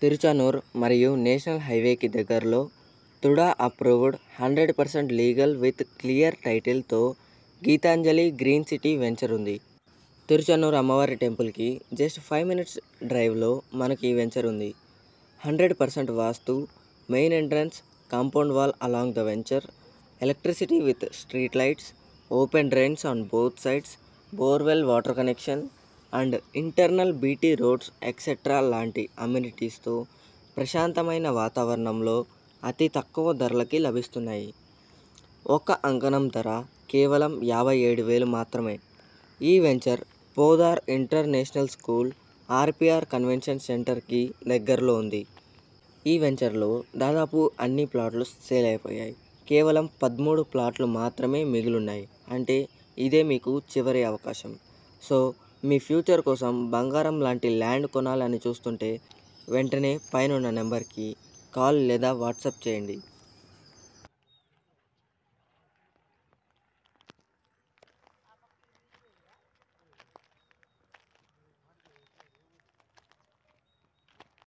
తిరుచానూర్ మరియు నేషనల్ హైవేకి దగ్గరలో TUDA approved 100% legal with clear టైటిల్తో గీతాంజలి గ్రీన్ సిటీ వెంచర్ ఉంది. తిరుచానూర్ అమ్మవారి టెంపుల్కి జస్ట్ 5 minutes డ్రైవ్లో మనకి ఈ వెంచర్ ఉంది. 100% vastu, main entrance, compound wall along the venture, electricity with street lights, open drains on both sides, borewell water connection and internal BT roads etcetera లాంటి అమ్యూనిటీస్తో ప్రశాంతమైన వాతావరణంలో అతి తక్కువ ధరలకి లభిస్తున్నాయి. ఒక అంకణం ధర కేవలం 57,000 మాత్రమే. ఈ venture Podar international school, RPR convention సెంటర్కి దగ్గరలో ఉంది. ఈ వెంచర్లో దాదాపు అన్ని ప్లాట్లు సేల్ అయిపోయాయి. కేవలం 13 ప్లాట్లు మాత్రమే మిగిలున్నాయి. అంటే ఇదే మీకు చివరి అవకాశం. సో మీ ఫ్యూచర్ కోసం బంగారం లాంటి ల్యాండ్ కొనాలని చూస్తుంటే వెంటనే పైనున్న నెంబర్కి కాల్ లేదా వాట్సాప్ చేయండి.